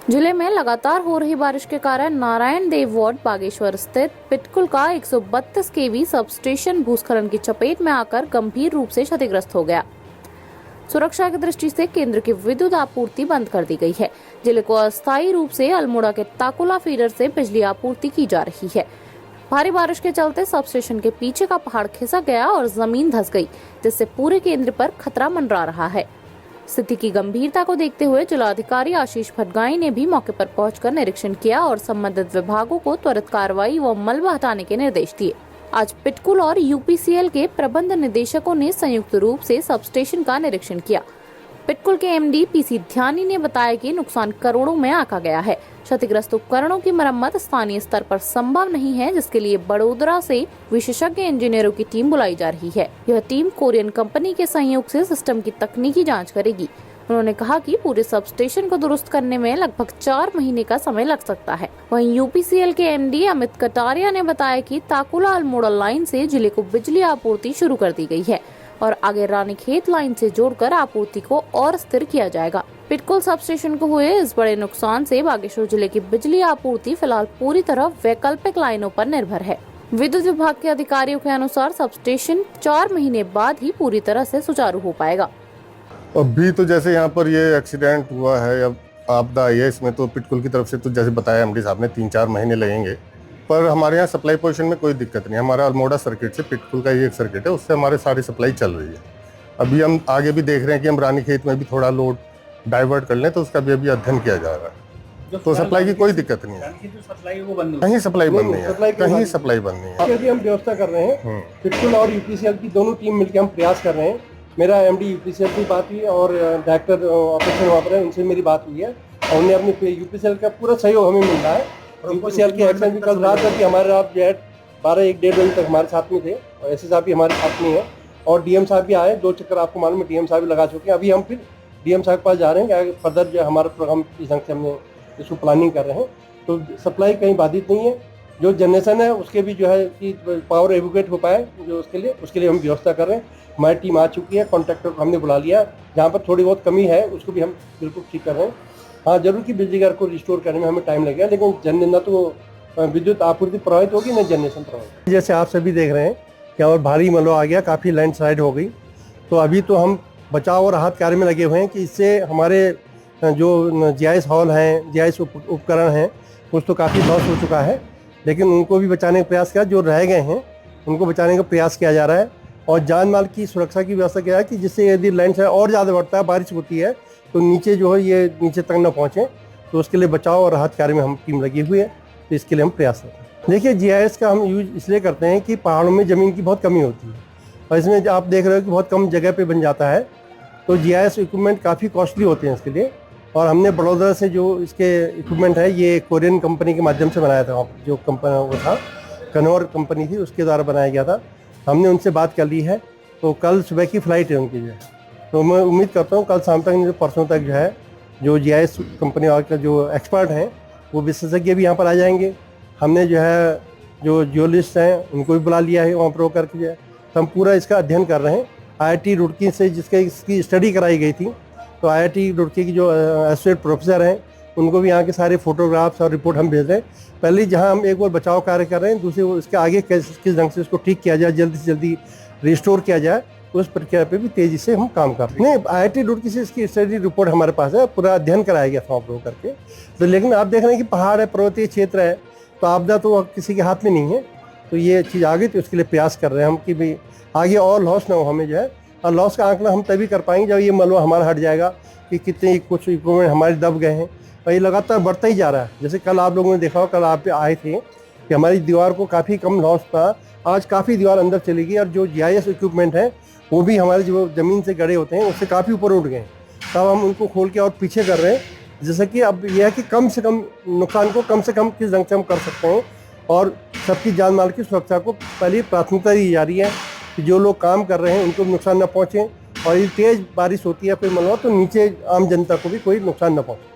जिले में लगातार हो रही बारिश के कारण नारायण देव वार्ड बागेश्वर स्थित पिटकुल का 132 केवी सब स्टेशन भूस्खलन की चपेट में आकर गंभीर रूप से क्षतिग्रस्त हो गया। सुरक्षा की दृष्टि से केंद्र की विद्युत आपूर्ति बंद कर दी गई है। जिले को अस्थायी रूप से अल्मोड़ा के ताकुला फीडर से बिजली आपूर्ति की जा रही है। भारी बारिश के चलते सब स्टेशन के पीछे का पहाड़ खिसक गया और जमीन धंस गई, जिससे पूरे केंद्र पर खतरा मंडरा रहा है। स्थिति की गंभीरता को देखते हुए जिलाधिकारी आशीष भटगाई ने भी मौके पर पहुंचकर निरीक्षण किया और संबंधित विभागों को त्वरित कार्रवाई व मलबा हटाने के निर्देश दिए। आज पिटकुल और यूपीसीएल के प्रबंध निदेशकों ने संयुक्त रूप से सब स्टेशन का निरीक्षण किया। पिटकुल के एमडी पीसी ध्यानी ने बताया कि नुकसान करोड़ों में आंका गया है। क्षतिग्रस्त उपकरणों की मरम्मत स्थानीय स्तर पर संभव नहीं है, जिसके लिए बड़ोदरा से विशेषज्ञ इंजीनियरों की टीम बुलाई जा रही है। यह टीम कोरियन कंपनी के सहयोग से सिस्टम की तकनीकी जांच करेगी। उन्होंने कहा कि पूरे सब स्टेशन को दुरुस्त करने में लगभग 4 महीने का समय लग सकता है। वहीं यूपीसीएल के एमडी अमित कटारिया ने बताया कि ताकुला अल्मोड़ा लाइन से जिले को बिजली आपूर्ति शुरू कर दी गई है और आगे रानीखेत लाइन से जोड़कर आपूर्ति को और स्थिर किया जाएगा। पिटकुल सब स्टेशन को हुए इस बड़े नुकसान से बागेश्वर जिले की बिजली आपूर्ति फिलहाल पूरी तरह वैकल्पिक लाइनों पर निर्भर है। विद्युत विभाग के अधिकारियों के अनुसार सब स्टेशन 4 महीने बाद ही पूरी तरह से सुचारू हो पाएगा। अभी तो जैसे यहाँ पर ये एक्सीडेंट हुआ है या आपदा आई है, इसमें तो पिटकुल की तरफ से तो जैसे बताया एमडी साहब ने 3-4 महीने लगेंगे, पर हमारे यहाँ सप्लाई पोजीशन में कोई दिक्कत नहीं है। हमारा अल्मोड़ा सर्किट से पिटकुल का ये एक सर्किट है, उससे हमारे सारी सप्लाई चल रही है। अभी हम आगे भी देख रहे हैं कि हम रानीखेत में भी थोड़ा लोड डाइवर्ट कर लें, तो उसका भी अभी अध्ययन किया जा रहा है। तो सप्लाई की कोई दिक्कत नहीं है, कहीं सप्लाई बंद नहीं है, कहीं सप्लाई बंद नहीं है। यदि हम व्यवस्था कर रहे हैं, पिटकुल और यूपीसीएल की दोनों टीम मिलकर हम प्रयास कर रहे हैं। मेरा एमडी यूपीसीएल की बात हुई और डायरेक्टर ऑपरेशन वहाँ पर है, उनसे मेरी बात हुई है और उन्हें अपने यूपीसीएल का पूरा सहयोग हमें मिल रहा है। यूपीसीएल की एक्शन भी कल रात तक हमारे रात जो है 12-1-1:30 बजे तक हमारे साथ में थे और एसएस साहब भी हमारे साथ में है और डीएम साहब भी आए। 2 चक्कर आपको मालूम है डीएम साहब भी लगा चुके हैं। अभी हम फिर डीएम साहब के पास जा रहे हैं कि फर्दर जो हमारा प्रोग्राम इस ढंग से हमने इसको प्लानिंग कर रहे हैं, तो सप्लाई कहीं बाधित नहीं है। जो जनरेशन है उसके भी जो है कि पावर एवोकेट हो पाए, जो उसके लिए हम व्यवस्था कर रहे हैं। हमारी टीम आ चुकी है, कॉन्ट्रैक्टर को हमने बुला लिया। जहाँ पर थोड़ी बहुत कमी है उसको भी हम बिल्कुल ठीक कर रहे हैं। हाँ, जरूर कि बिजली घर को रिस्टोर करने में हमें टाइम लगेगा, लेकिन न तो विद्युत आपूर्ति प्रभावित होगी न जनरेशन प्रभावित। जैसे आप सभी देख रहे हैं कि और भारी मलबा आ गया, काफ़ी लैंडस्लाइड हो गई। तो अभी तो हम बचाव और राहत कार्य में लगे हुए हैं कि इससे हमारे जो जीआईएस हॉल हैं, जीआईएस उपकरण हैं, कुछ तो काफ़ी लॉस हो चुका है, लेकिन उनको भी बचाने का प्रयास किया। जो रह गए हैं उनको बचाने का प्रयास किया जा रहा है और जान माल की सुरक्षा की व्यवस्था किया है कि जिससे यदि लैंडस्लाइड और ज़्यादा बढ़ता है, बारिश होती है, तो नीचे जो है ये नीचे तक न पहुँचे, तो उसके लिए बचाव और राहत कार्य में हम टीम लगी हुई है। तो इसके लिए हम प्रयास करते हैं। देखिए, जीआईएस का हम यूज इसलिए करते हैं कि पहाड़ों में ज़मीन की बहुत कमी होती है और इसमें आप देख रहे हो कि बहुत कम जगह पे बन जाता है, तो जीआईएस इक्विपमेंट काफ़ी कॉस्टली होते हैं इसके लिए। और हमने बड़ोदरा से जो इसके इक्विपमेंट है, ये कोरियन कंपनी के माध्यम से बनाया था। जो कंपनी वो था, कनौर कंपनी थी, उसके द्वारा बनाया गया था। हमने उनसे बात कर ली है, तो कल सुबह की फ़्लाइट है उनकी जो है। तो मैं उम्मीद करता हूँ कल शाम तक, परसों तक जो है, जो जीआईएस कंपनी का जो एक्सपर्ट हैं, वो विशेषज्ञ भी यहाँ पर आ जाएंगे। हमने जो है जो जियोलॉजिस्ट हैं उनको भी बुला लिया है वहाँ पर होकर के जो है, तो हम पूरा इसका अध्ययन कर रहे हैं। आईआईटी रुड़की से इसकी स्टडी कराई गई थी, तो आईआईटी रुड़की की जो एसोसिएट प्रोफेसर हैं उनको भी यहाँ के सारे फोटोग्राफ्स और रिपोर्ट हम भेज रहे हैं। पहले जहाँ हम एक बार बचाव कार्य कर रहे हैं, दूसरे इसके आगे किस ढंग से इसको ठीक किया जाए, जल्दी से जल्दी रिस्टोर किया जाए, उस प्रक्रिया पे भी तेजी से हम काम कर रहे हैं। नहीं, आईआईटी रुड़की से इसकी स्टडी रिपोर्ट हमारे पास है, पूरा अध्ययन कराया गया था वहाँ पर करके। तो लेकिन आप देख रहे हैं कि पहाड़ है, पर्वतीय क्षेत्र है, तो आपदा तो किसी के हाथ में नहीं है। तो ये चीज़ आ गई, तो उसके लिए प्रयास कर रहे हैं हम कि भाई आगे और लॉस ना हो हमें जो है। और लॉस का आंकड़ा हम तभी कर पाएंगे जब ये मलबा हमारा हट जाएगा कि कितने कुछ इक्विपमेंट हमारे दब गए हैं। और ये लगातार बढ़ता ही जा रहा है। जैसे कल आप लोगों ने देखा हो, कल आप आए थे कि हमारी दीवार को काफ़ी कम लॉस था, आज काफ़ी दीवार अंदर चली गई और जो जीआईएस इक्विपमेंट है वो भी हमारे जो ज़मीन से गड़े होते हैं उससे काफ़ी ऊपर उठ गए हैं। तब हम उनको खोल के और पीछे कर रहे हैं, जैसे कि अब यह है कि कम से कम नुकसान को कम से कम किस ढंग से हम कर सकते हैं और सबकी जान माल की सुरक्षा को पहली प्राथमिकता दी जा रही है कि जो लोग काम कर रहे हैं उनको नुकसान न पहुँचे। और ये तेज़ बारिश होती है फिर मलबा, तो नीचे आम जनता को भी कोई नुकसान न पहुँचे।